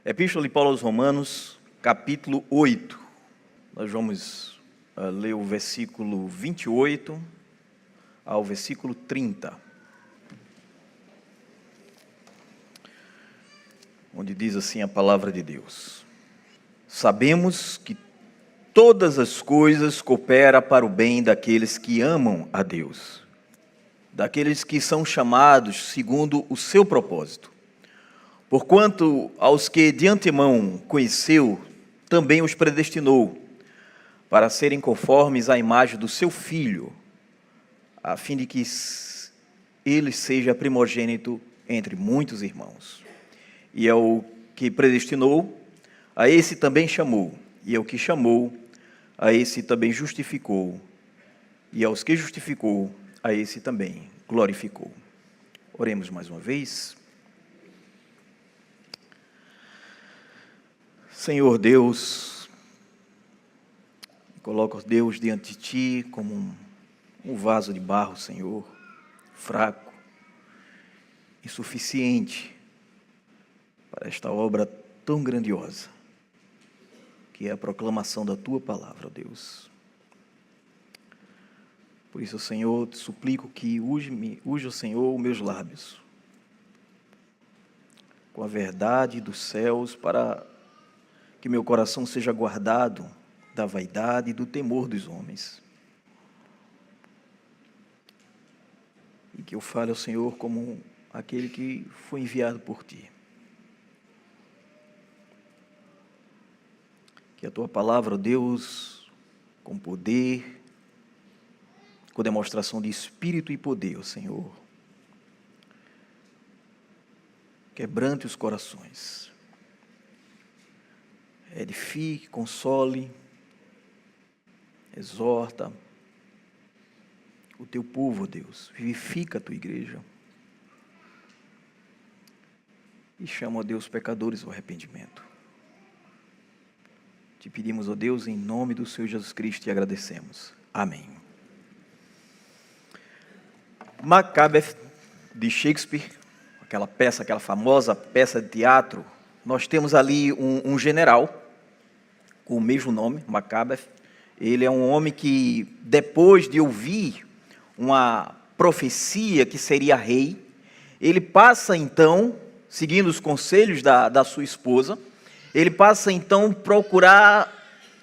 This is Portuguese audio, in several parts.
Epístola de Paulo aos Romanos, capítulo 8. Nós vamos ler o versículo 28 ao versículo 30. Onde diz assim a palavra de Deus: Sabemos que todas as coisas cooperam para o bem daqueles que amam a Deus, daqueles que são chamados segundo o seu propósito. Porquanto aos que de antemão conheceu, também os predestinou, para serem conformes à imagem do seu Filho, a fim de que ele seja primogênito entre muitos irmãos. E ao que predestinou, a esse também chamou, e ao que chamou, a esse também justificou, e aos que justificou, a esse também glorificou. Oremos mais uma vez. Senhor Deus, coloco Deus diante de Ti como um vaso de barro, Senhor, fraco, insuficiente para esta obra tão grandiosa, que é a proclamação da Tua palavra, Deus. Por isso, Senhor, te suplico que use o Senhor os meus lábios, com a verdade dos céus, para que meu coração seja guardado da vaidade e do temor dos homens. E que eu fale ao Senhor como aquele que foi enviado por Ti. Que a Tua palavra, Deus, com poder, com demonstração de espírito e poder, Senhor, quebrante os corações, edifique, console, exorta o Teu povo, Deus, vivifica a Tua igreja e chama, ó Deus, pecadores ao arrependimento. Te pedimos, ó Deus, em nome do Senhor Jesus Cristo, e agradecemos. Amém. Macbeth, de Shakespeare, aquela famosa peça de teatro. Nós temos ali um general com o mesmo nome, Macbeth. Ele é um homem que, depois de ouvir uma profecia que seria rei, ele passa então, seguindo os conselhos da sua esposa, ele passa então a procurar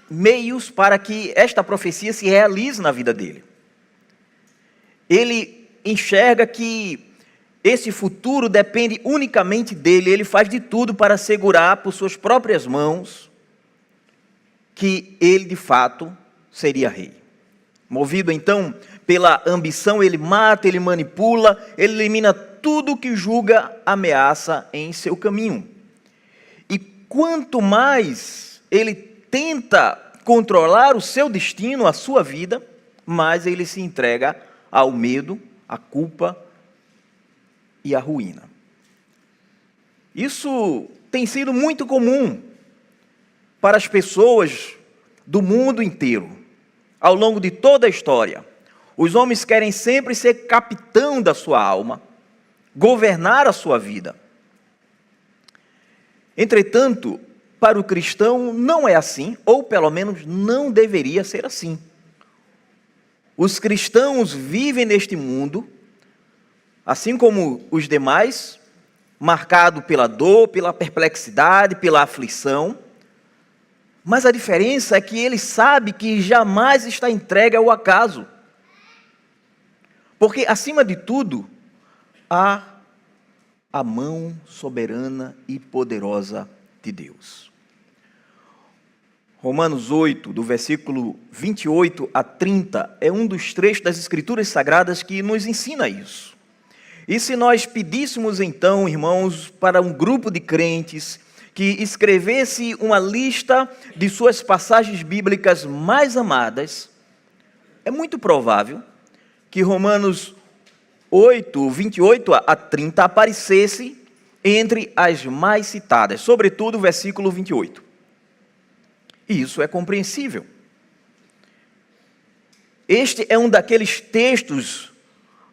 meios para que esta profecia se realize na vida dele. Ele enxerga que esse futuro depende unicamente dele. Ele faz de tudo para assegurar por suas próprias mãos que ele de fato seria rei. Movido então pela ambição, ele mata, ele manipula, ele elimina tudo que julga ameaça em seu caminho. E quanto mais ele tenta controlar o seu destino, a sua vida, mais ele se entrega ao medo, à culpa e à ruína. Isso tem sido muito comum para as pessoas do mundo inteiro, ao longo de toda a história. Os homens querem sempre ser capitão da sua alma, governar a sua vida. Entretanto, para o cristão não é assim, ou pelo menos não deveria ser assim. Os cristãos vivem neste mundo, assim como os demais, marcado pela dor, pela perplexidade, pela aflição. Mas a diferença é que ele sabe que jamais está entregue ao acaso. Porque, acima de tudo, há a mão soberana e poderosa de Deus. Romanos 8, do versículo 28 a 30, é um dos trechos das Escrituras Sagradas que nos ensina isso. E se nós pedíssemos então, irmãos, para um grupo de crentes que escrevesse uma lista de suas passagens bíblicas mais amadas, é muito provável que Romanos 8, 28 a 30 aparecesse entre as mais citadas, sobretudo o versículo 28. E isso é compreensível. Este é um daqueles textos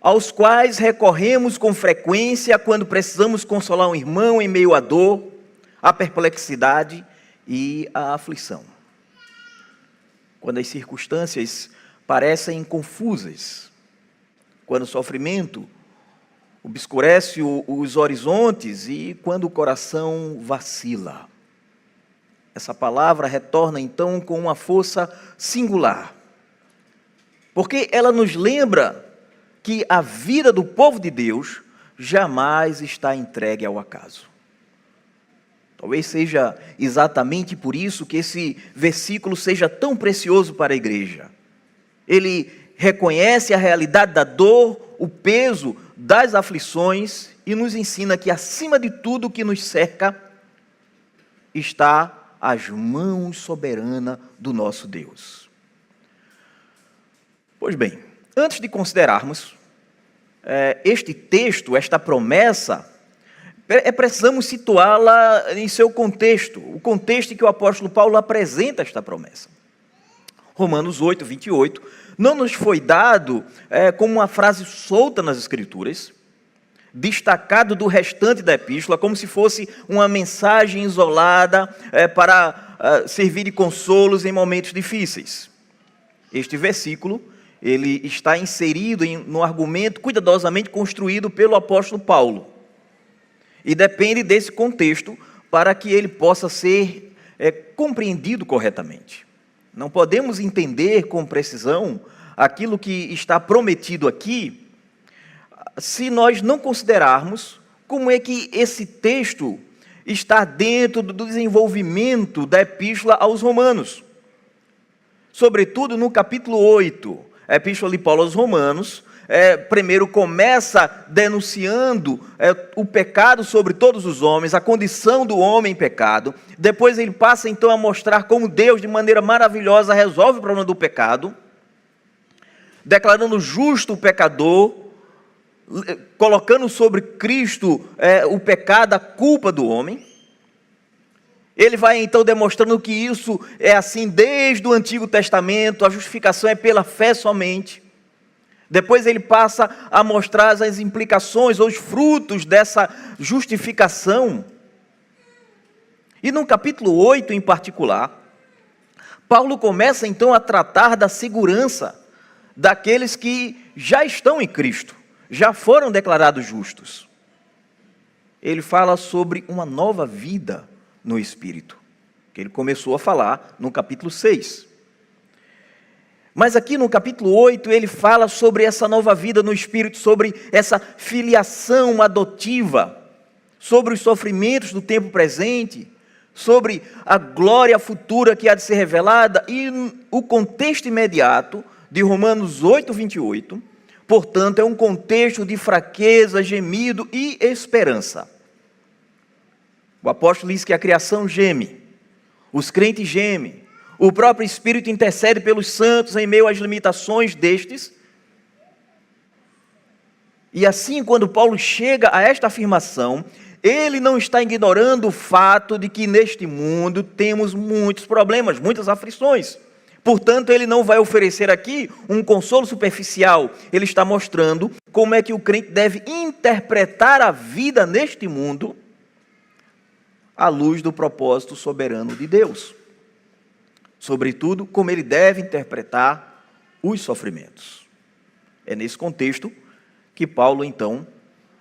aos quais recorremos com frequência quando precisamos consolar um irmão em meio à dor, a perplexidade e a aflição. Quando as circunstâncias parecem confusas, quando o sofrimento obscurece os horizontes e quando o coração vacila. Essa palavra retorna então com uma força singular, porque ela nos lembra que a vida do povo de Deus jamais está entregue ao acaso. Talvez seja exatamente por isso que esse versículo seja tão precioso para a igreja. Ele reconhece a realidade da dor, o peso das aflições e nos ensina que acima de tudo o que nos cerca está as mãos soberanas do nosso Deus. Pois bem, antes de considerarmos este texto, esta promessa, precisamos situá-la em seu contexto, o contexto em que o apóstolo Paulo apresenta esta promessa. Romanos 8, 28, não nos foi dado como uma frase solta nas Escrituras, destacado do restante da epístola, como se fosse uma mensagem isolada para servir de consolos em momentos difíceis. Este versículo, ele está inserido no argumento cuidadosamente construído pelo apóstolo Paulo. E depende desse contexto para que ele possa ser compreendido corretamente. Não podemos entender com precisão aquilo que está prometido aqui se nós não considerarmos como é que esse texto está dentro do desenvolvimento da epístola aos Romanos. Sobretudo no capítulo 8, a epístola de Paulo aos Romanos, primeiro começa denunciando o pecado sobre todos os homens, a condição do homem em pecado. Depois ele passa então a mostrar como Deus, de maneira maravilhosa, resolve o problema do pecado, declarando justo o pecador, colocando sobre Cristo o pecado, a culpa do homem. Ele vai então demonstrando que isso é assim desde o Antigo Testamento, a justificação é pela fé somente. Depois ele passa a mostrar as implicações ou os frutos dessa justificação. E no capítulo 8 em particular, Paulo começa então a tratar da segurança daqueles que já estão em Cristo, já foram declarados justos. Ele fala sobre uma nova vida no Espírito, que ele começou a falar no capítulo 6. Mas aqui no capítulo 8 ele fala sobre essa nova vida no Espírito, sobre essa filiação adotiva, sobre os sofrimentos do tempo presente, sobre a glória futura que há de ser revelada, e o contexto imediato de Romanos 8, 28, portanto, é um contexto de fraqueza, gemido e esperança. O apóstolo diz que a criação geme, os crentes gemem, o próprio Espírito intercede pelos santos em meio às limitações destes. E assim, quando Paulo chega a esta afirmação, ele não está ignorando o fato de que neste mundo temos muitos problemas, muitas aflições. Portanto, ele não vai oferecer aqui um consolo superficial. Ele está mostrando como é que o crente deve interpretar a vida neste mundo à luz do propósito soberano de Deus. Sobretudo, como ele deve interpretar os sofrimentos. É nesse contexto que Paulo, então,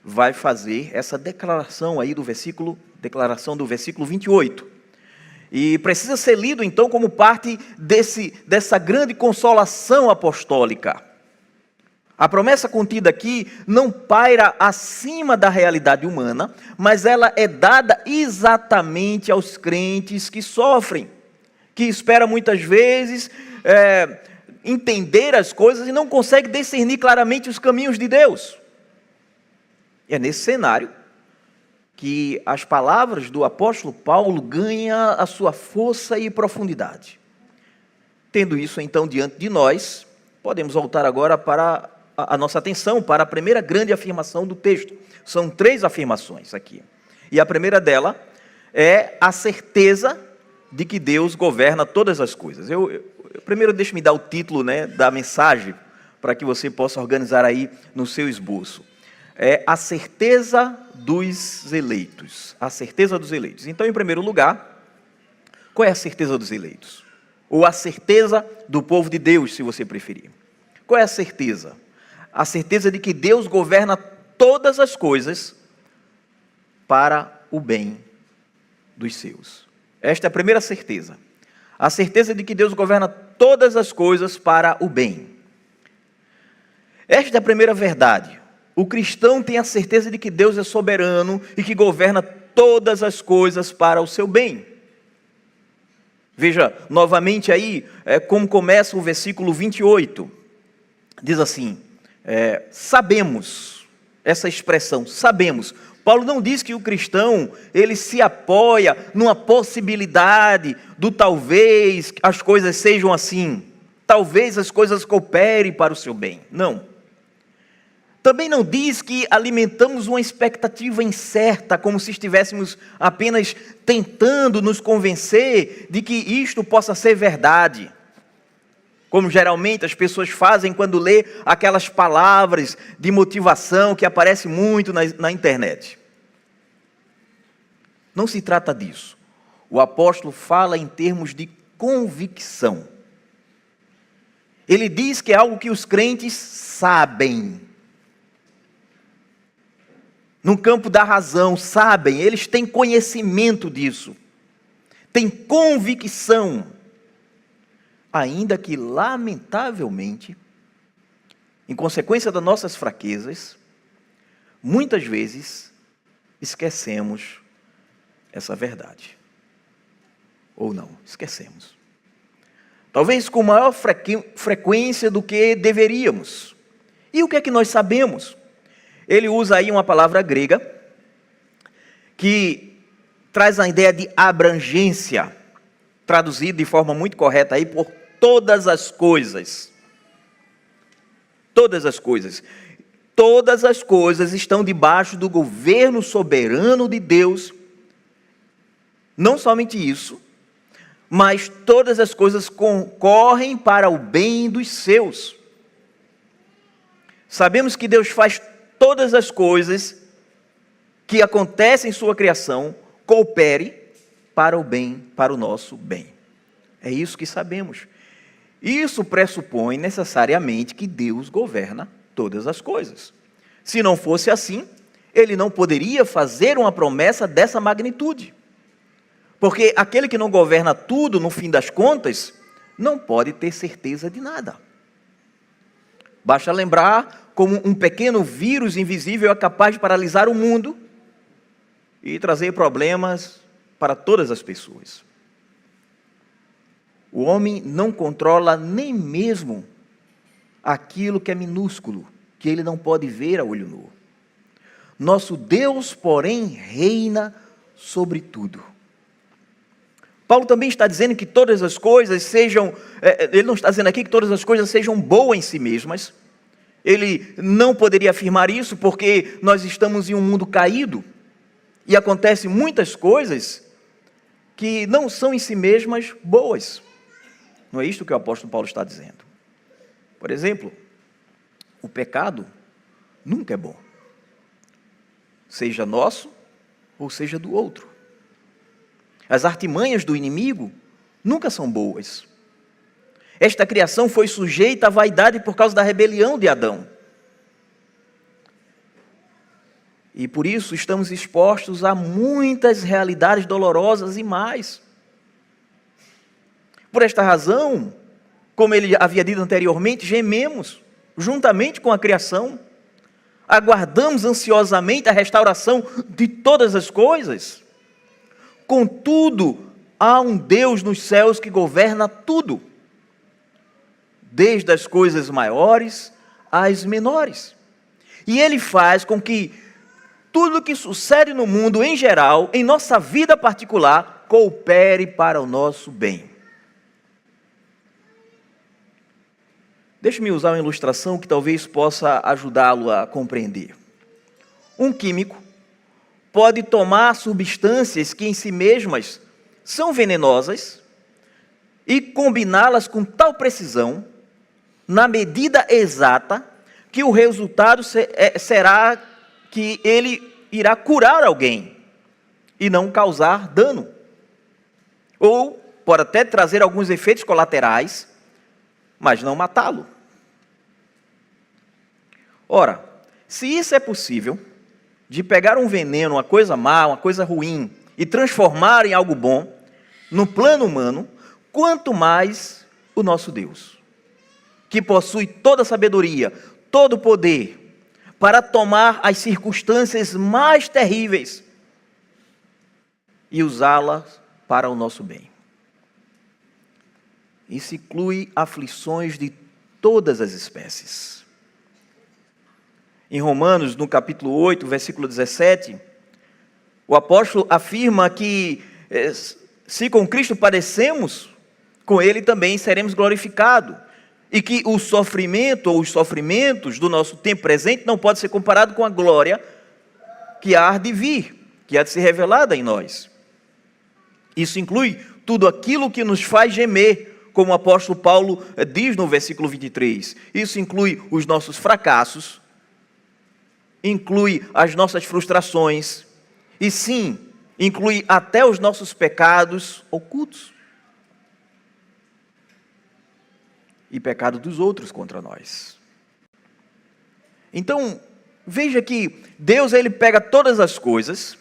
vai fazer essa declaração aí do versículo 28. E precisa ser lido, então, como parte dessa grande consolação apostólica. A promessa contida aqui não paira acima da realidade humana, mas ela é dada exatamente aos crentes que sofrem, que esperam muitas vezes entender as coisas e não conseguem discernir claramente os caminhos de Deus. E é nesse cenário que as palavras do apóstolo Paulo ganham a sua força e profundidade. Tendo isso, então, diante de nós, podemos voltar agora para a nossa atenção para a primeira grande afirmação do texto. São 3 afirmações aqui. E a primeira dela é a certeza de que Deus governa todas as coisas. Primeiro, deixe-me dar o título, da mensagem, para que você possa organizar aí no seu esboço. é a certeza dos eleitos. A certeza dos eleitos. Então, em primeiro lugar, qual é a certeza dos eleitos? Ou a certeza do povo de Deus, se você preferir. Qual é a certeza? A certeza de que Deus governa todas as coisas para o bem dos seus. Esta é a primeira certeza. A certeza de que Deus governa todas as coisas para o bem. Esta é a primeira verdade. O cristão tem a certeza de que Deus é soberano e que governa todas as coisas para o seu bem. Veja novamente aí como começa o versículo 28. Diz assim, sabemos, essa expressão, sabemos. Paulo não diz que o cristão, ele se apoia numa possibilidade do talvez as coisas sejam assim, talvez as coisas cooperem para o seu bem. Não. Também não diz que alimentamos uma expectativa incerta, como se estivéssemos apenas tentando nos convencer de que isto possa ser verdade. Como geralmente as pessoas fazem quando lê aquelas palavras de motivação que aparecem muito na internet. Não se trata disso. O apóstolo fala em termos de convicção. Ele diz que é algo que os crentes sabem. No campo da razão, sabem, eles têm conhecimento disso. Têm convicção. Ainda que, lamentavelmente, em consequência das nossas fraquezas, muitas vezes esquecemos essa verdade. Ou não, esquecemos. Talvez com maior frequência do que deveríamos. E o que é que nós sabemos? Ele usa aí uma palavra grega que traz a ideia de abrangência, traduzido de forma muito correta aí por todas as coisas. Todas as coisas. Todas as coisas estão debaixo do governo soberano de Deus. Não somente isso, mas todas as coisas concorrem para o bem dos seus. Sabemos que Deus faz todas as coisas que acontecem em sua criação, coopere para o bem, para o nosso bem. É isso que sabemos. Isso pressupõe necessariamente que Deus governa todas as coisas. Se não fosse assim, ele não poderia fazer uma promessa dessa magnitude. Porque aquele que não governa tudo, no fim das contas, não pode ter certeza de nada. Basta lembrar como um pequeno vírus invisível é capaz de paralisar o mundo e trazer problemas para todas as pessoas. O homem não controla nem mesmo aquilo que é minúsculo, que ele não pode ver a olho nu. Nosso Deus, porém, reina sobre tudo. Paulo também está dizendo que todas as coisas sejam, ele não está dizendo aqui que todas as coisas sejam boas em si mesmas. Ele não poderia afirmar isso porque nós estamos em um mundo caído e acontecem muitas coisas que não são em si mesmas boas. Não é isto que o apóstolo Paulo está dizendo. Por exemplo, o pecado nunca é bom. Seja nosso ou seja do outro. As artimanhas do inimigo nunca são boas. Esta criação foi sujeita à vaidade por causa da rebelião de Adão. E por isso estamos expostos a muitas realidades dolorosas e mais. Por esta razão, como ele havia dito anteriormente, gememos juntamente com a criação, aguardamos ansiosamente a restauração de todas as coisas. Contudo, há um Deus nos céus que governa tudo, desde as coisas maiores às menores. E Ele faz com que tudo que sucede no mundo em geral, em nossa vida particular, coopere para o nosso bem. Deixe-me usar uma ilustração que talvez possa ajudá-lo a compreender. Um químico pode tomar substâncias que em si mesmas são venenosas e combiná-las com tal precisão, na medida exata, que o resultado será que ele irá curar alguém e não causar dano. Ou pode até trazer alguns efeitos colaterais, mas não matá-lo. Ora, se isso é possível, de pegar um veneno, uma coisa má, uma coisa ruim, e transformar em algo bom, no plano humano, quanto mais o nosso Deus, que possui toda a sabedoria, todo o poder, para tomar as circunstâncias mais terríveis e usá-las para o nosso bem. Isso inclui aflições de todas as espécies. Em Romanos, no capítulo 8, versículo 17, o apóstolo afirma que se com Cristo padecemos, com Ele também seremos glorificados. E que o sofrimento ou os sofrimentos do nosso tempo presente não pode ser comparado com a glória que há de vir, que há de ser revelada em nós. Isso inclui tudo aquilo que nos faz gemer, como o apóstolo Paulo diz no versículo 23. Isso inclui os nossos fracassos, inclui as nossas frustrações, e sim, inclui até os nossos pecados ocultos. E pecado dos outros contra nós. Então, veja que Deus, ele pega todas as coisas,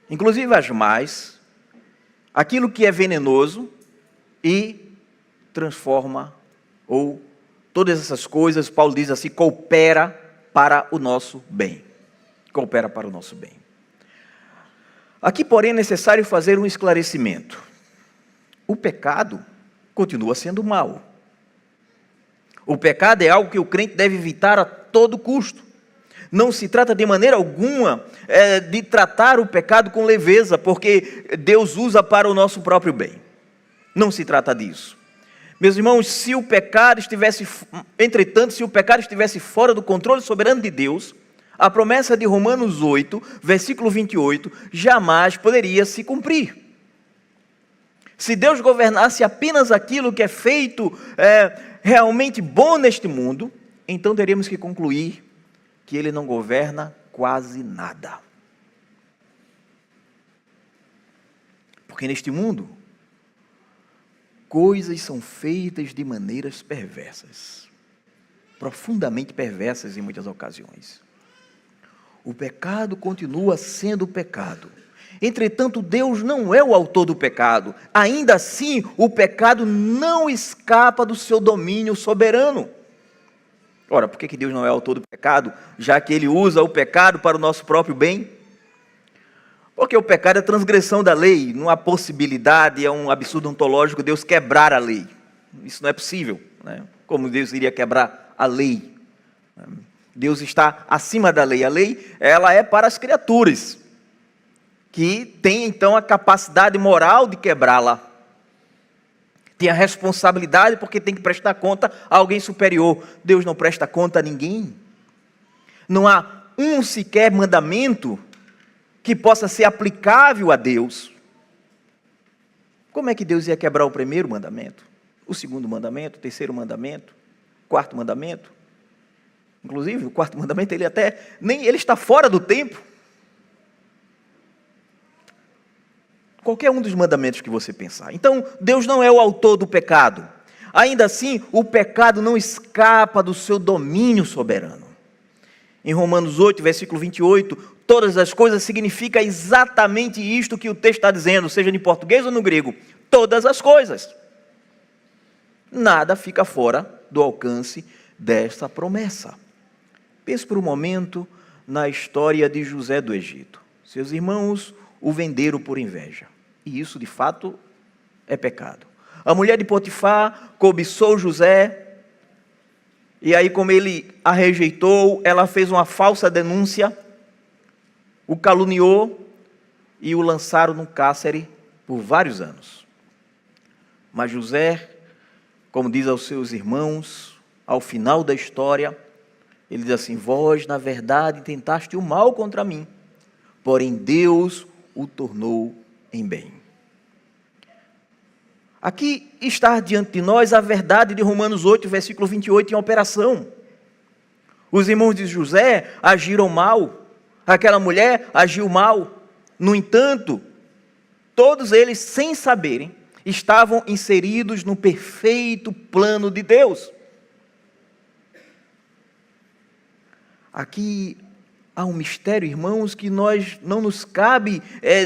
inclusive as más, aquilo que é venenoso, e transforma, ou todas essas coisas, Paulo diz assim, coopera para o nosso bem. Coopera para o nosso bem. Aqui, porém, é necessário fazer um esclarecimento. O pecado continua sendo mal. O pecado é algo que o crente deve evitar a todo custo. Não se trata de maneira alguma de tratar o pecado com leveza, porque Deus usa para o nosso próprio bem. Não se trata disso. Meus irmãos, se o pecado estivesse fora do controle soberano de Deus, a promessa de Romanos 8, versículo 28, jamais poderia se cumprir. Se Deus governasse apenas aquilo que é feito realmente bom neste mundo, então teríamos que concluir que Ele não governa quase nada. Porque neste mundo, coisas são feitas de maneiras perversas, profundamente perversas em muitas ocasiões. O pecado continua sendo pecado. Entretanto, Deus não é o autor do pecado. Ainda assim, o pecado não escapa do seu domínio soberano. Ora, por que Deus não é o autor do pecado, já que Ele usa o pecado para o nosso próprio bem? Porque o pecado é transgressão da lei. Não há possibilidade, é um absurdo ontológico Deus quebrar a lei. Isso não é possível, né? Como Deus iria quebrar a lei? Deus está acima da lei. A lei, ela é para as criaturas, que tem então a capacidade moral de quebrá-la. Tem a responsabilidade porque tem que prestar conta a alguém superior. Deus não presta conta a ninguém. Não há um sequer mandamento que possa ser aplicável a Deus. Como é que Deus ia quebrar o primeiro mandamento? O segundo mandamento, o terceiro mandamento, o quarto mandamento? Inclusive, o quarto mandamento, ele está fora do tempo. Qualquer um dos mandamentos que você pensar. Então, Deus não é o autor do pecado. Ainda assim, o pecado não escapa do seu domínio soberano. Em Romanos 8, versículo 28, todas as coisas significa exatamente isto que o texto está dizendo, seja em português ou no grego. Todas as coisas. Nada fica fora do alcance desta promessa. Pense por um momento na história de José do Egito. Seus irmãos o venderam por inveja. E isso, de fato, é pecado. A mulher de Potifar cobiçou José, e aí, como ele a rejeitou, ela fez uma falsa denúncia, o caluniou e o lançaram no cárcere por vários anos. Mas José, como diz aos seus irmãos, ao final da história, ele diz assim: vós, na verdade, tentaste o mal contra mim, porém Deus o tornou em bem. Aqui está diante de nós a verdade de Romanos 8, versículo 28 em operação. Os irmãos de José agiram mal, aquela mulher agiu mal. No entanto, todos eles, sem saberem, estavam inseridos no perfeito plano de Deus. Aqui há um mistério, irmãos, que não nos cabe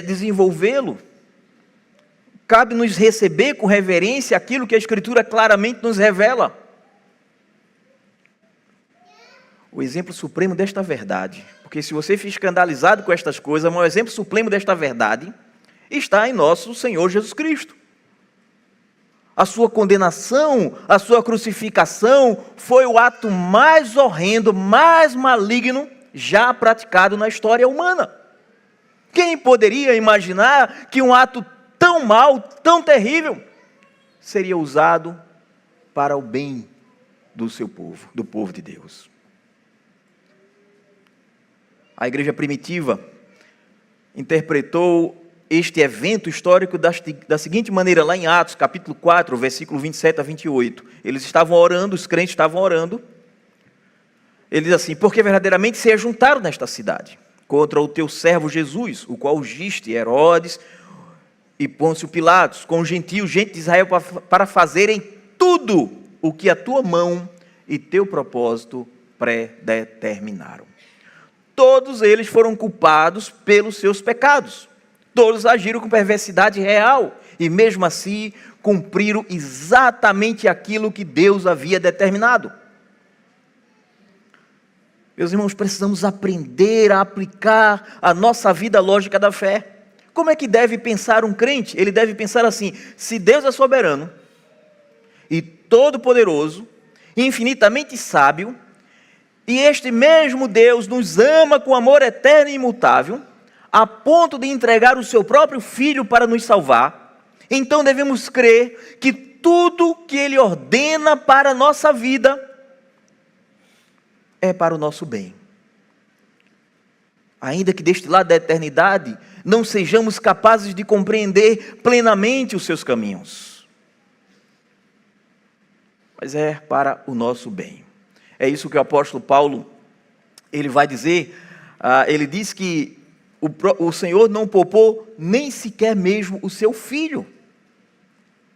desenvolvê-lo. Cabe nos receber com reverência aquilo que a Escritura claramente nos revela. O exemplo supremo desta verdade, porque se você fica escandalizado com estas coisas, o exemplo supremo desta verdade está em nosso Senhor Jesus Cristo. A sua condenação, a sua crucificação foi o ato mais horrendo, mais maligno já praticado na história humana. Quem poderia imaginar que um ato tão mau, tão terrível, seria usado para o bem do seu povo, do povo de Deus? A igreja primitiva interpretou este evento histórico da seguinte maneira, lá em Atos, capítulo 4, versículo 27 a 28. Eles estavam orando, os crentes estavam orando. Ele diz assim: porque verdadeiramente se ajuntaram nesta cidade contra o teu servo Jesus, o qual ungiste Herodes e Pôncio Pilatos, com os gentios, gente de Israel, para fazerem tudo o que a tua mão e teu propósito predeterminaram. Todos eles foram culpados pelos seus pecados. Todos agiram com perversidade real e mesmo assim cumpriram exatamente aquilo que Deus havia determinado. Meus irmãos, precisamos aprender a aplicar a nossa vida lógica da fé. Como é que deve pensar um crente? Ele deve pensar assim: se Deus é soberano e todo-poderoso, infinitamente sábio, e este mesmo Deus nos ama com amor eterno e imutável, a ponto de entregar o seu próprio Filho para nos salvar, então devemos crer que tudo que Ele ordena para a nossa vida é para o nosso bem. Ainda que deste lado da eternidade não sejamos capazes de compreender plenamente os seus caminhos, mas é para o nosso bem. É isso que o apóstolo Paulo ele vai dizer. Ele diz que o Senhor não poupou nem sequer mesmo o seu Filho.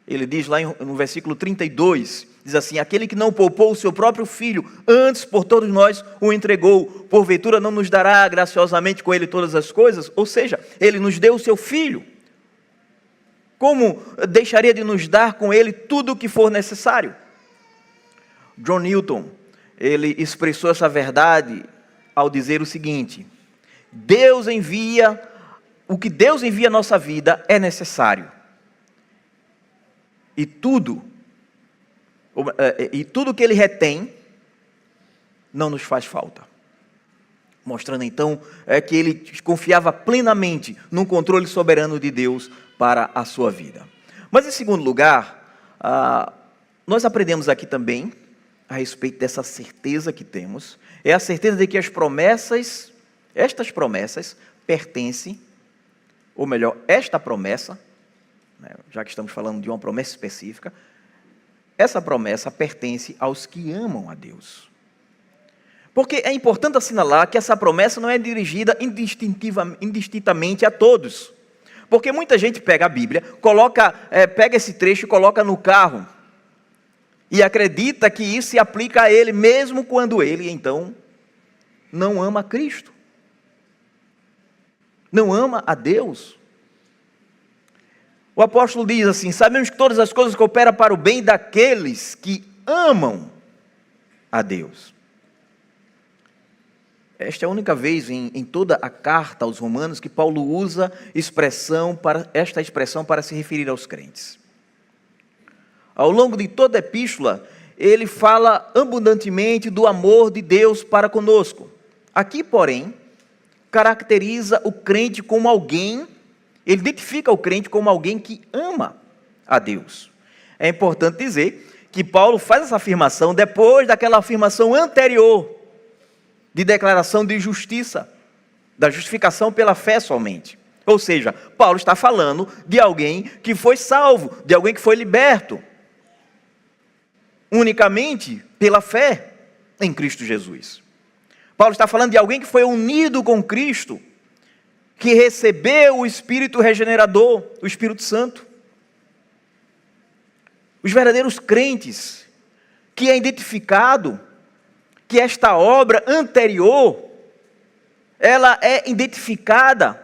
Ele diz lá no versículo 32, diz assim: aquele que não poupou o seu próprio Filho, antes por todos nós o entregou, porventura não nos dará graciosamente com ele todas as coisas? Ou seja, ele nos deu o seu Filho. Como deixaria de nos dar com ele tudo o que for necessário? John Newton, ele expressou essa verdade ao dizer o seguinte: o que Deus envia à nossa vida é necessário. E tudo que Ele retém não nos faz falta. Mostrando então que ele confiava plenamente no controle soberano de Deus para a sua vida. Mas em segundo lugar, nós aprendemos aqui também a respeito dessa certeza que temos, é a certeza de que estas promessas pertencem, ou melhor, esta promessa, já que estamos falando de uma promessa específica, essa promessa pertence aos que amam a Deus. Porque é importante assinalar que essa promessa não é dirigida indistintamente a todos. Porque muita gente pega a Bíblia, pega esse trecho e coloca no carro, e acredita que isso se aplica a ele, mesmo quando ele, então, não ama a Cristo. Não ama a Deus. O apóstolo diz assim: sabemos que todas as coisas cooperam para o bem daqueles que amam a Deus. Esta é a única vez em toda a carta aos Romanos que Paulo usa esta expressão para se referir aos crentes. Ao longo de toda a epístola, ele fala abundantemente do amor de Deus para conosco. Aqui, porém, caracteriza o crente como alguém, ele identifica o crente como alguém que ama a Deus. É importante dizer que Paulo faz essa afirmação depois daquela afirmação anterior, de declaração de justiça, da justificação pela fé somente. Ou seja, Paulo está falando de alguém que foi salvo, de alguém que foi liberto, unicamente pela fé em Cristo Jesus. Paulo está falando de alguém que foi unido com Cristo, que recebeu o Espírito regenerador, o Espírito Santo. Os verdadeiros crentes, que é identificado que esta obra anterior, ela é identificada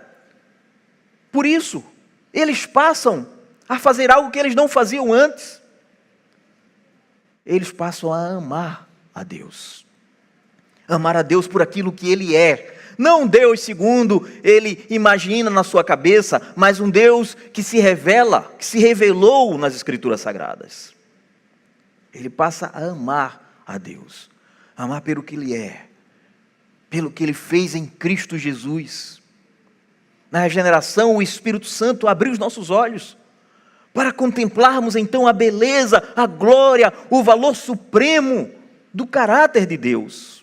por isso. Eles passam a fazer algo que eles não faziam antes. Eles passam a amar a Deus. Amar a Deus por aquilo que Ele é. Não Deus segundo ele imagina na sua cabeça, mas um Deus que se revela, que se revelou nas Escrituras Sagradas. Ele passa a amar a Deus. Amar pelo que Ele é. Pelo que Ele fez em Cristo Jesus. Na regeneração, o Espírito Santo abriu os nossos olhos para contemplarmos então a beleza, a glória, o valor supremo do caráter de Deus.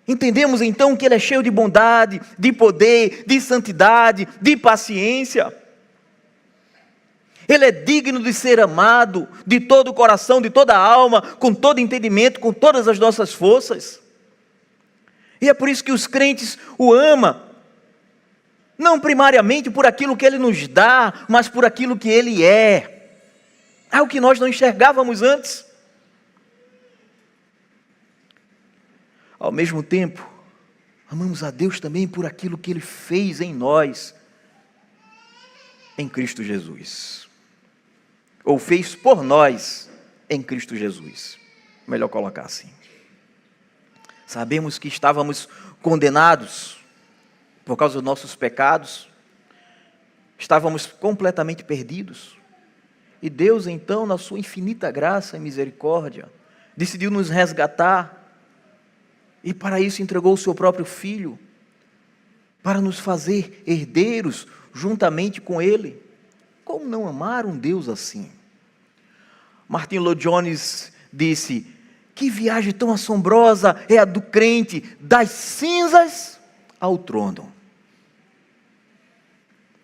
Entendemos então que Ele é cheio de bondade, de poder, de santidade, de paciência. Ele é digno de ser amado de todo o coração, de toda a alma, com todo entendimento, com todas as nossas forças. E é por isso que os crentes o amam, não primariamente por aquilo que Ele nos dá, mas por aquilo que Ele é. Algo que nós não enxergávamos antes. Ao mesmo tempo, amamos a Deus também por aquilo que Ele fez em nós, em Cristo Jesus. Ou fez por nós, em Cristo Jesus. Melhor colocar assim. Sabemos que estávamos condenados por causa dos nossos pecados. Estávamos completamente perdidos. E Deus, então, na sua infinita graça e misericórdia, decidiu nos resgatar. E para isso entregou o seu próprio Filho, para nos fazer herdeiros juntamente com Ele. Como não amar um Deus assim? Martin Lloyd-Jones disse: que viagem tão assombrosa é a do crente, das cinzas ao trono.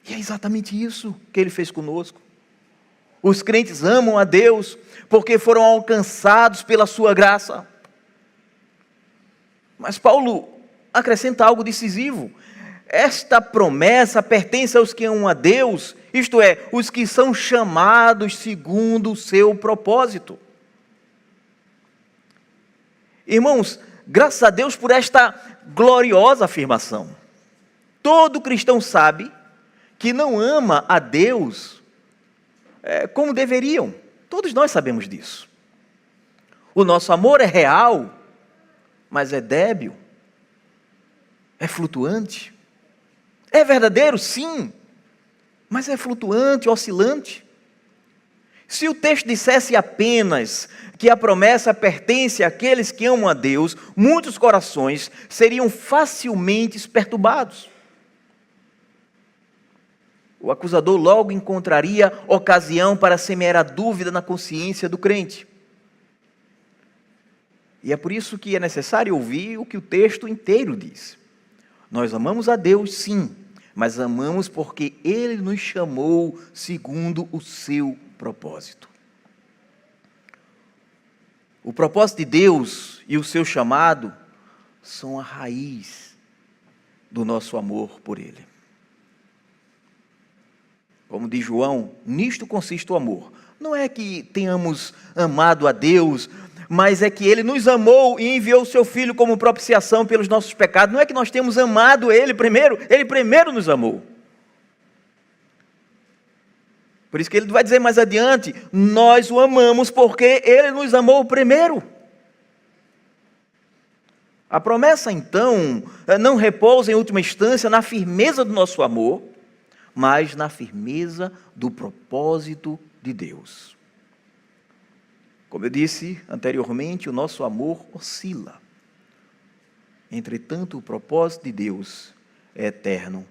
E é exatamente isso que Ele fez conosco. Os crentes amam a Deus porque foram alcançados pela sua graça. Mas Paulo acrescenta algo decisivo. Esta promessa pertence aos que amam a Deus, isto é, os que são chamados segundo o seu propósito. Irmãos, graças a Deus por esta gloriosa afirmação. Todo cristão sabe que não ama a Deus como deveriam. Todos nós sabemos disso. O nosso amor é real, mas é débil, é flutuante. É verdadeiro, sim, mas é flutuante, oscilante. Se o texto dissesse apenas que a promessa pertence àqueles que amam a Deus, muitos corações seriam facilmente perturbados. O acusador logo encontraria ocasião para semear a dúvida na consciência do crente. E é por isso que é necessário ouvir o que o texto inteiro diz. Nós amamos a Deus, sim, mas amamos porque Ele nos chamou segundo o seu propósito. O propósito de Deus e o seu chamado são a raiz do nosso amor por Ele. Como diz João, nisto consiste o amor. Não é que tenhamos amado a Deus, mas é que Ele nos amou e enviou o seu Filho como propiciação pelos nossos pecados. Não é que nós temos amado Ele primeiro nos amou. Por isso que Ele vai dizer mais adiante, nós o amamos porque Ele nos amou primeiro. A promessa, então, não repousa em última instância na firmeza do nosso amor, mas na firmeza do propósito de Deus. Como eu disse anteriormente, o nosso amor oscila. Entretanto, o propósito de Deus é eterno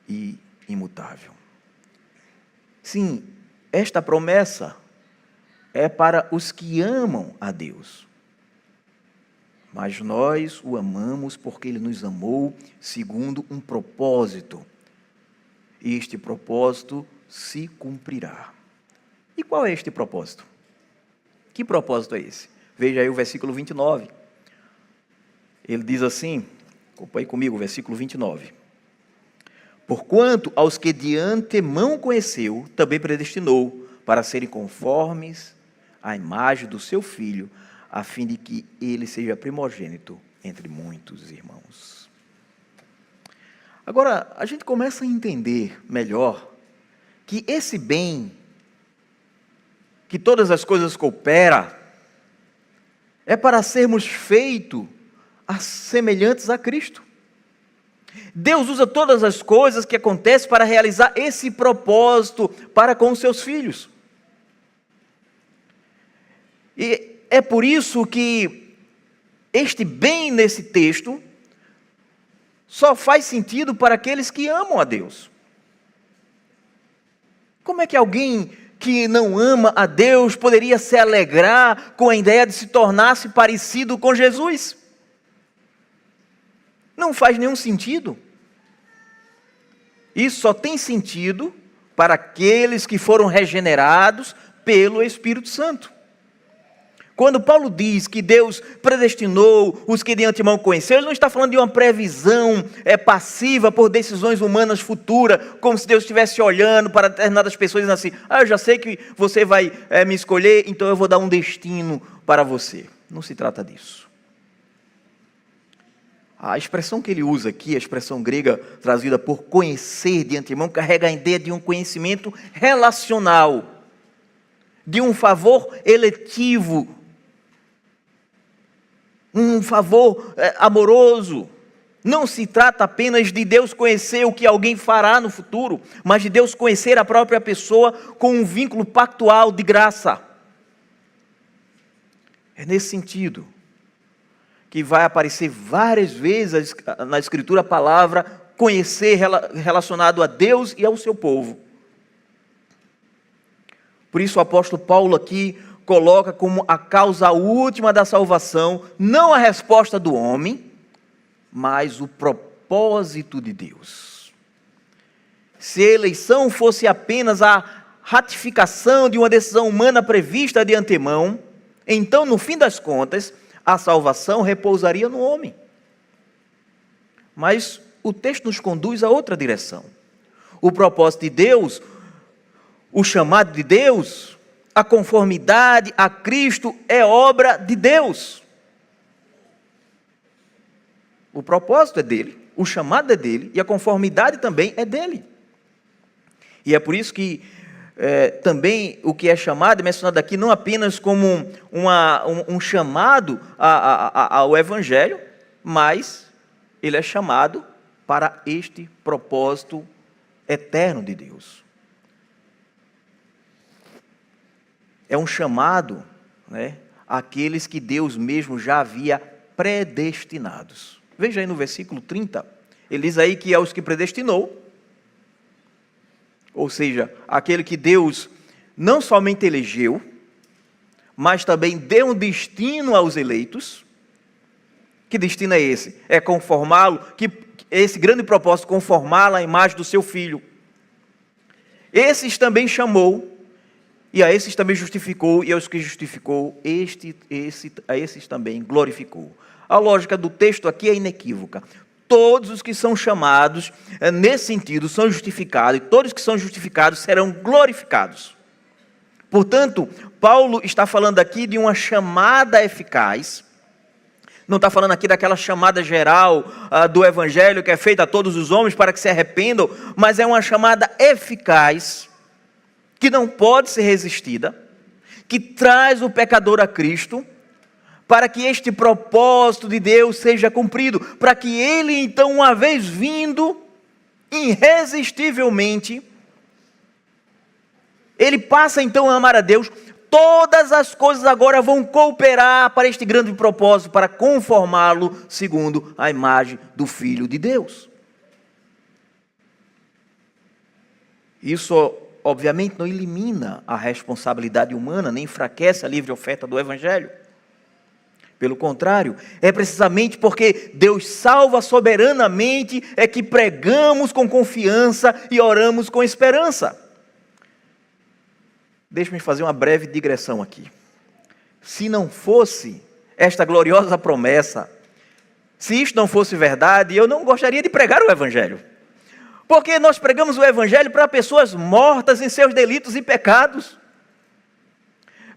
e imutável. Sim, esta promessa é para os que amam a Deus. Mas nós o amamos porque Ele nos amou segundo um propósito. E este propósito se cumprirá. E qual é este propósito? Que propósito é esse? Veja aí o versículo 29. Ele diz assim, acompanhe comigo, versículo 29. Porquanto aos que de antemão conheceu, também predestinou para serem conformes à imagem do seu Filho, a fim de que ele seja primogênito entre muitos irmãos. Agora, a gente começa a entender melhor que esse bem, que todas as coisas cooperam, é para sermos feitos semelhantes a Cristo. Deus usa todas as coisas que acontecem para realizar esse propósito para com os seus filhos. E é por isso que este bem nesse texto só faz sentido para aqueles que amam a Deus. Como é que alguém que não ama a Deus poderia se alegrar com a ideia de se tornar-se parecido com Jesus? Não faz nenhum sentido. Isso só tem sentido para aqueles que foram regenerados pelo Espírito Santo. Quando Paulo diz que Deus predestinou os que de antemão conheceu, ele não está falando de uma previsão passiva por decisões humanas futuras, como se Deus estivesse olhando para determinadas pessoas e dizendo assim, eu já sei que você vai me escolher, então eu vou dar um destino para você. Não se trata disso. A expressão que ele usa aqui, a expressão grega trazida por conhecer de antemão, carrega a ideia de um conhecimento relacional, de um favor eletivo, um favor amoroso. Não se trata apenas de Deus conhecer o que alguém fará no futuro, mas de Deus conhecer a própria pessoa com um vínculo pactual de graça. É nesse sentido que vai aparecer várias vezes na Escritura a palavra conhecer relacionado a Deus e ao seu povo. Por isso o apóstolo Paulo aqui coloca como a causa última da salvação, não a resposta do homem, mas o propósito de Deus. Se a eleição fosse apenas a ratificação de uma decisão humana prevista de antemão, então, no fim das contas, a salvação repousaria no homem. Mas o texto nos conduz a outra direção. O propósito de Deus, o chamado de Deus, a conformidade a Cristo é obra de Deus. O propósito é dele, o chamado é dele e a conformidade também é dele. E é por isso que também o que é chamado, é mencionado aqui não apenas como um chamado ao Evangelho, mas ele é chamado para este propósito eterno de Deus. É um chamado, àqueles que Deus mesmo já havia predestinados. Veja aí no versículo 30, ele diz aí que é os que predestinou, ou seja, aquele que Deus não somente elegeu, mas também deu um destino aos eleitos. Que destino é esse? É conformá-lo, que esse grande propósito, conformá-lo à imagem do seu Filho. Esses também chamou, e a esses também justificou, e aos que justificou, a esses também glorificou. A lógica do texto aqui é inequívoca. Todos os que são chamados, nesse sentido, são justificados, e todos que são justificados serão glorificados. Portanto, Paulo está falando aqui de uma chamada eficaz. Não está falando aqui daquela chamada geral do Evangelho que é feita a todos os homens para que se arrependam, mas é uma chamada eficaz, que não pode ser resistida, que traz o pecador a Cristo, para que este propósito de Deus seja cumprido, para que ele então, uma vez vindo, irresistivelmente, ele passa então a amar a Deus. Todas as coisas agora vão cooperar para este grande propósito, para conformá-lo segundo a imagem do Filho de Deus. Isso, obviamente, não elimina a responsabilidade humana, nem enfraquece a livre oferta do Evangelho. Pelo contrário, é precisamente porque Deus salva soberanamente é que pregamos com confiança e oramos com esperança. Deixe-me fazer uma breve digressão aqui. Se não fosse esta gloriosa promessa, Se isto não fosse verdade, eu não gostaria de pregar o Evangelho. Porque nós pregamos o Evangelho para pessoas mortas em seus delitos e pecados.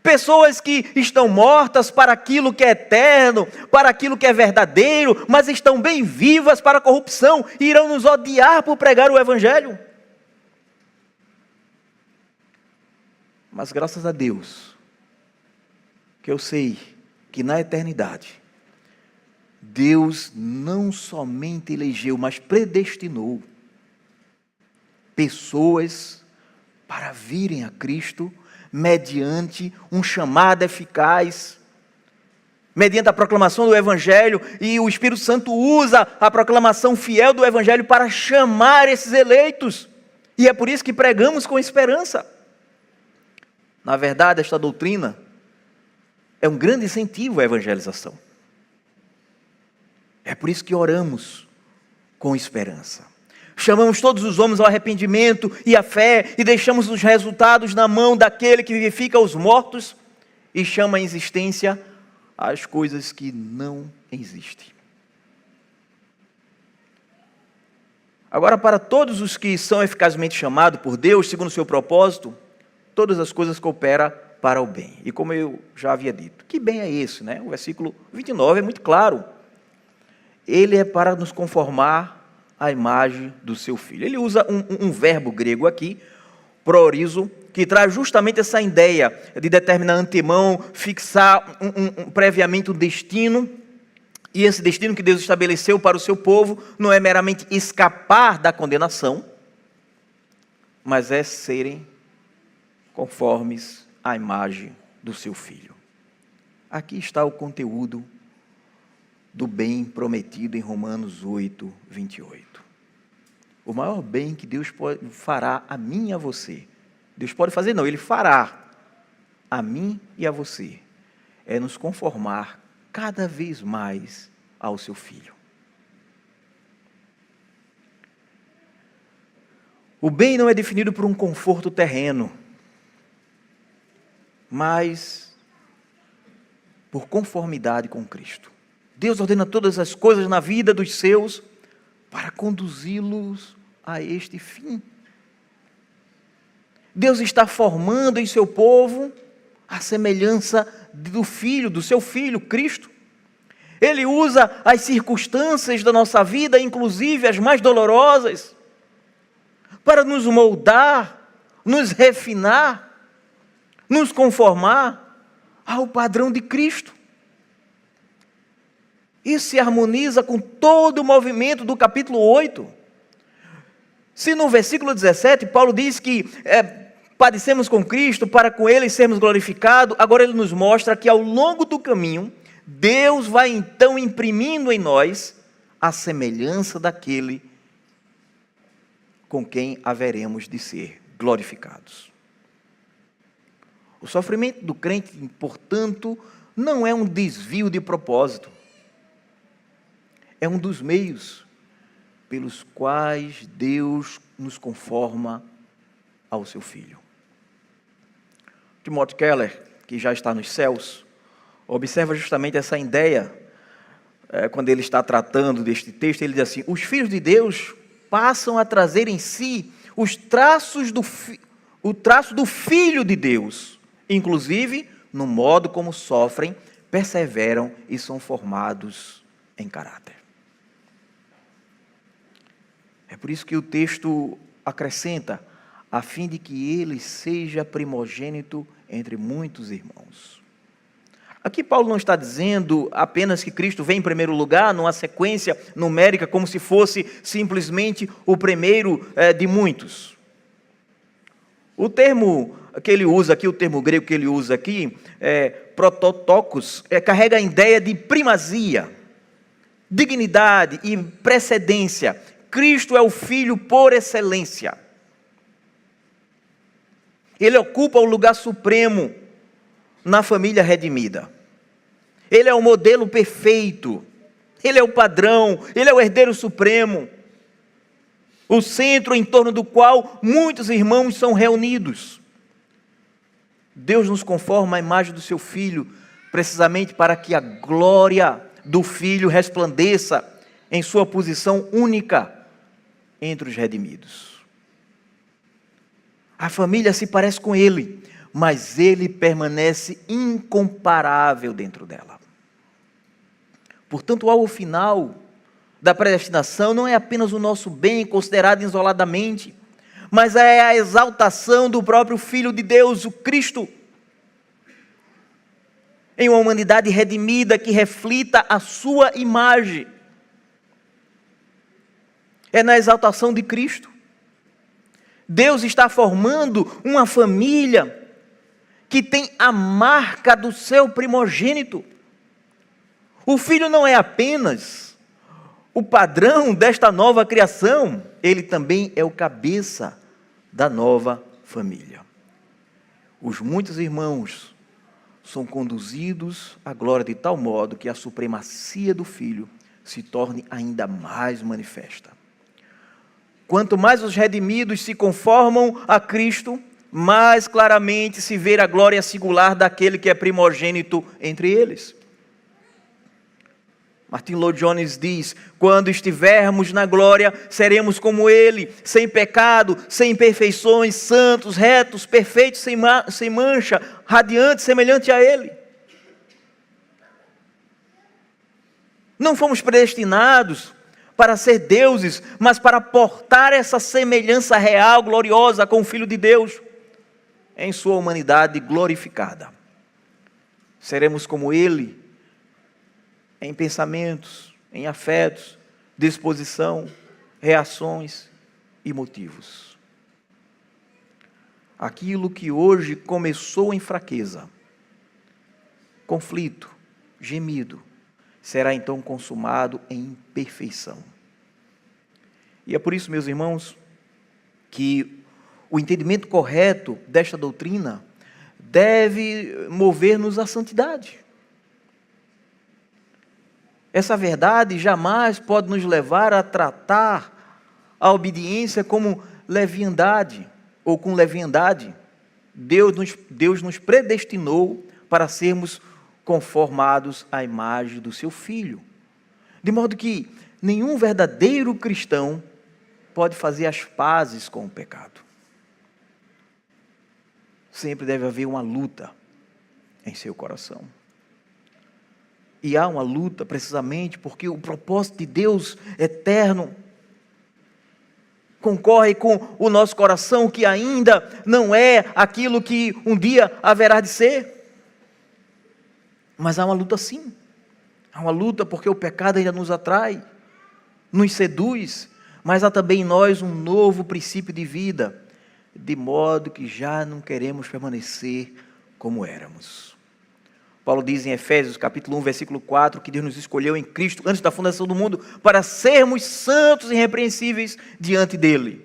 Pessoas que estão mortas para aquilo que é eterno, para aquilo que é verdadeiro, mas estão bem vivas para a corrupção e irão nos odiar por pregar o Evangelho. Mas graças a Deus, que eu sei que na eternidade, Deus não somente elegeu, mas predestinou pessoas para virem a Cristo mediante um chamado eficaz, mediante a proclamação do Evangelho, e o Espírito Santo usa a proclamação fiel do Evangelho para chamar esses eleitos, e é por isso que pregamos com esperança. Na verdade, esta doutrina é um grande incentivo à evangelização. É por isso que oramos com esperança. Chamamos todos os homens ao arrependimento e à fé, e deixamos os resultados na mão daquele que vivifica os mortos e chama à existência as coisas que não existem. Agora, para todos os que são eficazmente chamados por Deus, segundo o seu propósito, todas as coisas cooperam para o bem. E como eu já havia dito, que bem é esse, né? O versículo 29 é muito claro. Ele é para nos conformar à imagem do seu Filho. Ele usa um verbo grego aqui, proorizo, que traz justamente essa ideia de determinar antemão, fixar previamente um destino, e esse destino que Deus estabeleceu para o seu povo não é meramente escapar da condenação, mas é serem conformes à imagem do seu Filho. Aqui está o conteúdo do bem prometido em Romanos 8, 28. O maior bem que Deus fará a mim e a você, Deus pode fazer não, Ele fará a mim e a você, é nos conformar cada vez mais ao seu Filho. O bem não é definido por um conforto terreno, mas por conformidade com Cristo. Deus ordena todas as coisas na vida dos seus para conduzi-los a este fim. Deus está formando em seu povo a semelhança do Filho, do seu Filho, Cristo. Ele usa as circunstâncias da nossa vida, inclusive as mais dolorosas, para nos moldar, nos refinar, nos conformar ao padrão de Cristo. Isso se harmoniza com todo o movimento do capítulo 8. Se no versículo 17, Paulo diz que padecemos com Cristo para com Ele sermos glorificados, agora ele nos mostra que ao longo do caminho, Deus vai então imprimindo em nós a semelhança daquele com quem haveremos de ser glorificados. O sofrimento do crente, portanto, não é um desvio de propósito. É um dos meios pelos quais Deus nos conforma ao seu Filho. Timothy Keller, que já está nos céus, observa justamente essa ideia, quando ele está tratando deste texto, ele diz assim: os filhos de Deus passam a trazer em si o traço do Filho de Deus, inclusive no modo como sofrem, perseveram e são formados em caráter. É por isso que o texto acrescenta, a fim de que ele seja primogênito entre muitos irmãos. Aqui Paulo não está dizendo apenas que Cristo vem em primeiro lugar, numa sequência numérica, como se fosse simplesmente o primeiro de muitos. O termo que ele usa aqui, o termo grego que ele usa aqui, prototokos, carrega a ideia de primazia, dignidade e precedência. Cristo é o Filho por excelência. Ele ocupa o lugar supremo na família redimida. Ele é o modelo perfeito. Ele é o padrão. Ele é o herdeiro supremo. O centro em torno do qual muitos irmãos são reunidos. Deus nos conforma à imagem do seu Filho, precisamente para que a glória do Filho resplandeça em sua posição única entre os redimidos. A família se parece com ele, mas ele permanece incomparável dentro dela. Portanto, o alvo final da predestinação não é apenas o nosso bem considerado isoladamente, mas é a exaltação do próprio Filho de Deus, o Cristo, em uma humanidade redimida que reflita a sua imagem. É na exaltação de Cristo. Deus está formando uma família que tem a marca do seu primogênito. O Filho não é apenas o padrão desta nova criação, ele também é o cabeça da nova família. Os muitos irmãos são conduzidos à glória de tal modo que a supremacia do Filho se torne ainda mais manifesta. Quanto mais os redimidos se conformam a Cristo, mais claramente se vê a glória singular daquele que é primogênito entre eles. Martin Lloyd-Jones diz: quando estivermos na glória, seremos como ele, sem pecado, sem imperfeições, santos, retos, perfeitos, sem mancha, radiantes, semelhante a ele. Não fomos predestinados para ser deuses, mas para portar essa semelhança real, gloriosa com o Filho de Deus, em sua humanidade glorificada. Seremos como ele, em pensamentos, em afetos, disposição, reações e motivos. Aquilo que hoje começou em fraqueza, conflito, gemido, será então consumado em perfeição. E é por isso, meus irmãos, que o entendimento correto desta doutrina deve mover-nos à santidade. Essa verdade jamais pode nos levar a tratar a obediência como leviandade ou com leviandade. Deus nos predestinou para sermos conformados à imagem do seu Filho. De modo que nenhum verdadeiro cristão pode fazer as pazes com o pecado. Sempre deve haver uma luta em seu coração. E há uma luta precisamente porque o propósito de Deus eterno concorre com o nosso coração, que ainda não é aquilo que um dia haverá de ser. Mas há uma luta sim. Há uma luta porque o pecado ainda nos atrai, nos seduz, mas há também em nós um novo princípio de vida, de modo que já não queremos permanecer como éramos. Paulo diz em Efésios capítulo 1, versículo 4, que Deus nos escolheu em Cristo antes da fundação do mundo para sermos santos e irrepreensíveis diante dele.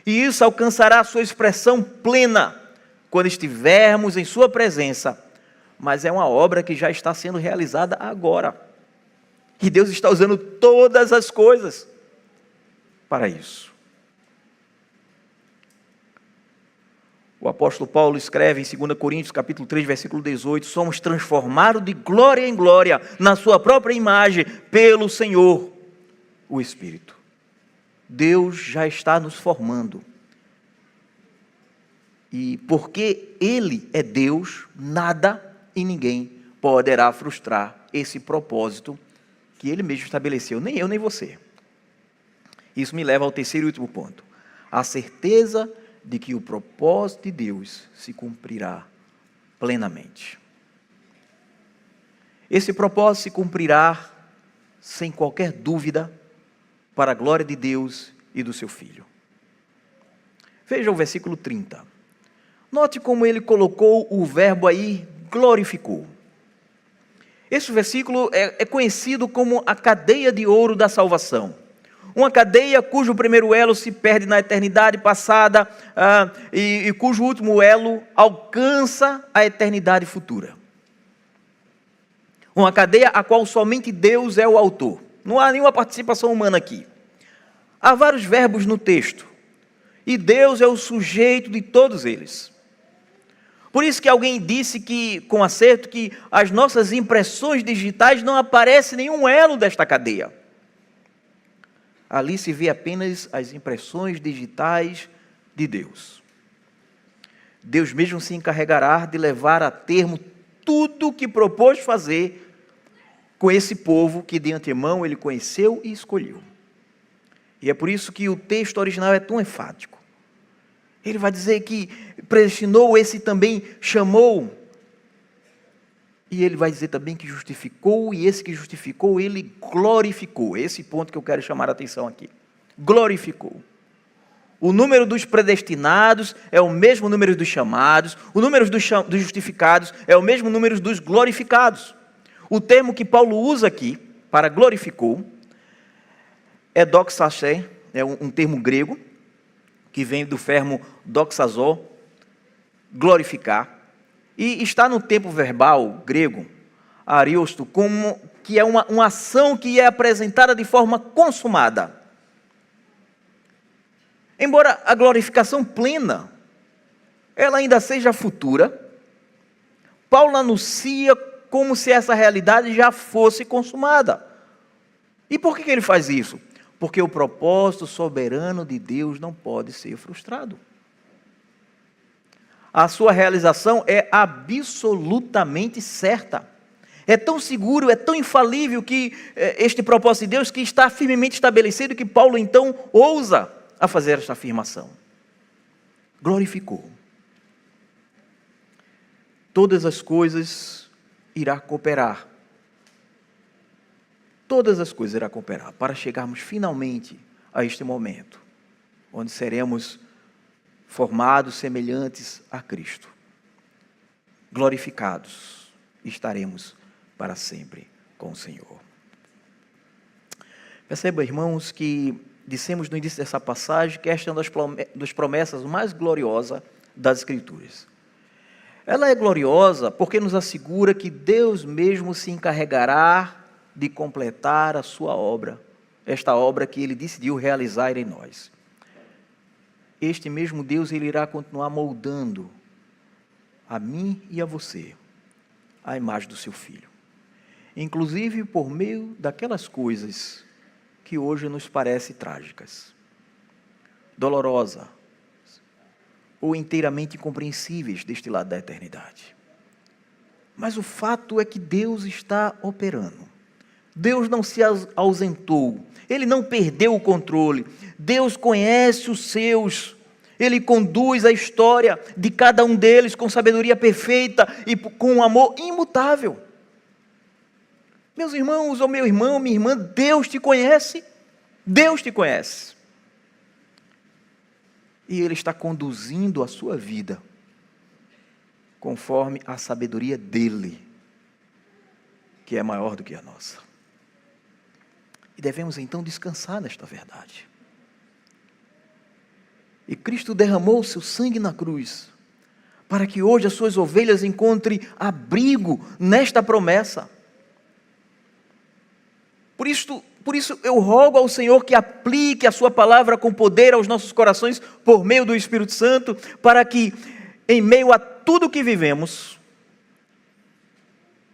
E isso alcançará a sua expressão plena quando estivermos em sua presença. Mas é uma obra que já está sendo realizada agora. E Deus está usando todas as coisas para isso. O apóstolo Paulo escreve em 2 Coríntios, capítulo 3, versículo 18, somos transformados de glória em glória, na sua própria imagem, pelo Senhor, o Espírito. Deus já está nos formando. E porque Ele é Deus, nada e ninguém poderá frustrar esse propósito que Ele mesmo estabeleceu, nem eu nem você. Isso me leva ao terceiro e último ponto. A certeza de que o propósito de Deus se cumprirá plenamente. Esse propósito se cumprirá sem qualquer dúvida para a glória de Deus e do seu Filho. Veja o versículo 30. Note como ele colocou o verbo aí, glorificou. Esse versículo é conhecido como a cadeia de ouro da salvação. Uma cadeia cujo primeiro elo se perde na eternidade passada e cujo último elo alcança a eternidade futura. Uma cadeia a qual somente Deus é o autor. Não há nenhuma participação humana aqui. Há vários verbos no texto e Deus é o sujeito de todos eles. Por isso que alguém disse que, com acerto, que as nossas impressões digitais não aparece nenhum elo desta cadeia. Ali se vê apenas as impressões digitais de Deus. Deus mesmo se encarregará de levar a termo tudo o que propôs fazer com esse povo que de antemão ele conheceu e escolheu. E é por isso que o texto original é tão enfático. Ele vai dizer que predestinou, esse também chamou. E ele vai dizer também que justificou, e esse que justificou, ele glorificou. Esse ponto que eu quero chamar a atenção aqui. Glorificou. O número dos predestinados é o mesmo número dos chamados, o número dos justificados é o mesmo número dos glorificados. O termo que Paulo usa aqui, para glorificou, é doxasé, é um termo grego, que vem do termo doxazó, glorificar, e está no tempo verbal grego, ariosto, como que é uma ação que é apresentada de forma consumada. Embora a glorificação plena, ela ainda seja futura, Paulo anuncia como se essa realidade já fosse consumada. E por que ele faz isso? Porque o propósito soberano de Deus não pode ser frustrado. A sua realização é absolutamente certa. É tão seguro, é tão infalível que este propósito de Deus que está firmemente estabelecido que Paulo então ousa a fazer esta afirmação. Glorificou. Todas as coisas irá cooperar. Todas as coisas irá cooperar para chegarmos finalmente a este momento, onde seremos formados semelhantes a Cristo. Glorificados estaremos para sempre com o Senhor. Perceba, irmãos, que dissemos no início dessa passagem que esta é uma das promessas mais gloriosas das Escrituras. Ela é gloriosa porque nos assegura que Deus mesmo se encarregará de completar a sua obra, esta obra que Ele decidiu realizar em nós. Este mesmo Deus, Ele irá continuar moldando a mim e a você, a imagem do seu Filho. Inclusive por meio daquelas coisas que hoje nos parecem trágicas, dolorosas, ou inteiramente incompreensíveis deste lado da eternidade. Mas o fato é que Deus está operando. Deus não se ausentou, Ele não perdeu o controle. Deus conhece os seus, Ele conduz a história de cada um deles com sabedoria perfeita e com um amor imutável. Meus irmãos, ou meu irmão, minha irmã, Deus te conhece, Deus te conhece. E Ele está conduzindo a sua vida conforme a sabedoria dEle, que é maior do que a nossa. E devemos então descansar nesta verdade. E Cristo derramou o seu sangue na cruz, para que hoje as suas ovelhas encontrem abrigo nesta promessa. Por isso eu rogo ao Senhor que aplique a sua palavra com poder aos nossos corações por meio do Espírito Santo, para que em meio a tudo que vivemos,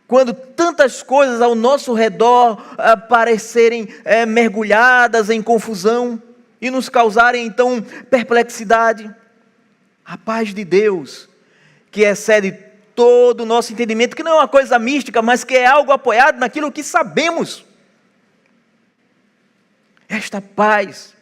quando tantas coisas ao nosso redor parecerem mergulhadas em confusão e nos causarem então perplexidade, a paz de Deus, que excede todo o nosso entendimento, que não é uma coisa mística, mas que é algo apoiado naquilo que sabemos. Esta paz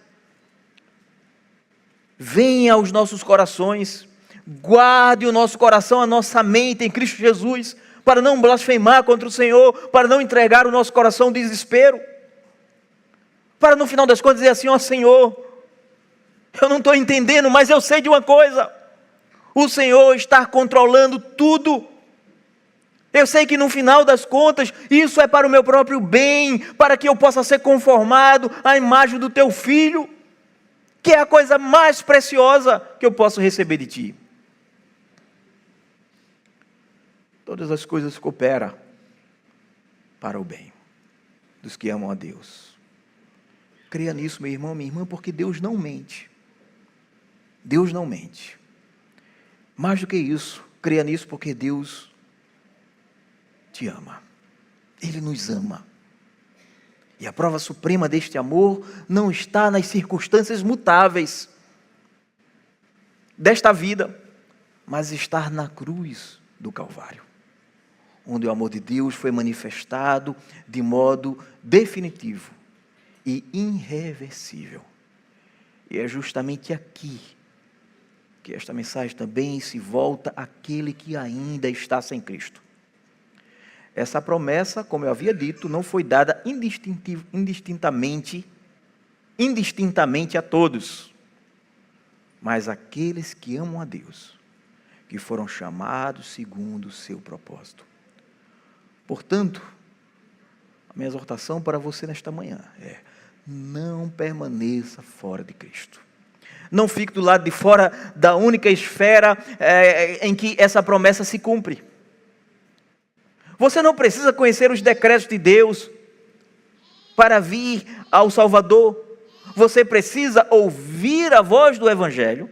venha aos nossos corações, guarde o nosso coração, a nossa mente em Cristo Jesus, para não blasfemar contra o Senhor, para não entregar o nosso coração ao desespero, para no final das contas dizer assim: ó Senhor, eu não estou entendendo, mas eu sei de uma coisa, o Senhor está controlando tudo. Eu sei que no final das contas, isso é para o meu próprio bem, para que eu possa ser conformado à imagem do Teu Filho, que é a coisa mais preciosa que eu posso receber de Ti. Todas as coisas cooperam para o bem dos que amam a Deus. Creia nisso, meu irmão, minha irmã, porque Deus não mente. Deus não mente. Mais do que isso, Creia nisso, porque Deus te ama. Ele nos ama. E a prova suprema deste amor não está nas circunstâncias mutáveis desta vida, mas está na cruz do Calvário, onde o amor de Deus foi manifestado de modo definitivo e irreversível. E é justamente aqui que esta mensagem também se volta àquele que ainda está sem Cristo. Essa promessa, como eu havia dito, não foi dada indistintamente a todos, mas àqueles que amam a Deus, que foram chamados segundo o seu propósito. Portanto, a minha exortação para você nesta manhã é: não permaneça fora de Cristo. Não fique do lado de fora da única esfera em que essa promessa se cumpre. Você não precisa conhecer os decretos de Deus para vir ao Salvador. Você precisa ouvir a voz do Evangelho,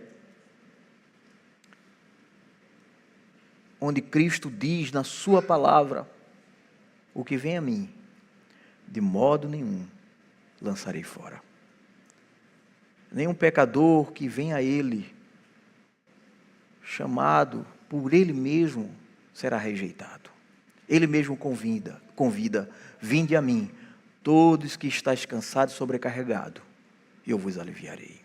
onde Cristo diz na sua palavra: o que vem a mim, de modo nenhum lançarei fora. Nenhum pecador que vem a Ele, chamado por Ele mesmo, será rejeitado. Ele mesmo convida, vinde a mim, todos que estáis cansados e sobrecarregados, e eu vos aliviarei.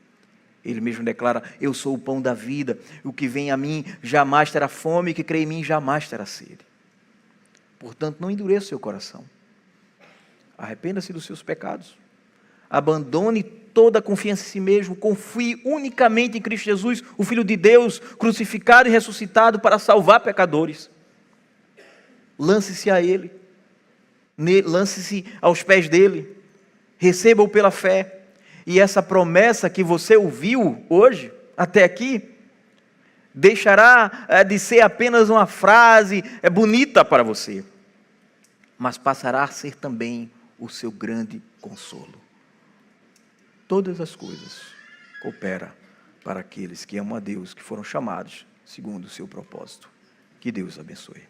Ele mesmo declara: eu sou o pão da vida, o que vem a mim jamais terá fome, e que crê em mim jamais terá sede. Portanto, não endureça o seu coração. Arrependa-se dos seus pecados. Abandone toda a confiança em si mesmo. Confie unicamente em Cristo Jesus, o Filho de Deus, crucificado e ressuscitado para salvar pecadores. Lance-se a Ele. Lance-se aos pés dEle. Receba-o pela fé. E essa promessa que você ouviu hoje, até aqui, deixará de ser apenas uma frase bonita para você, mas passará a ser também o seu grande consolo. Todas as coisas cooperam para aqueles que amam a Deus, que foram chamados segundo o seu propósito. Que Deus abençoe.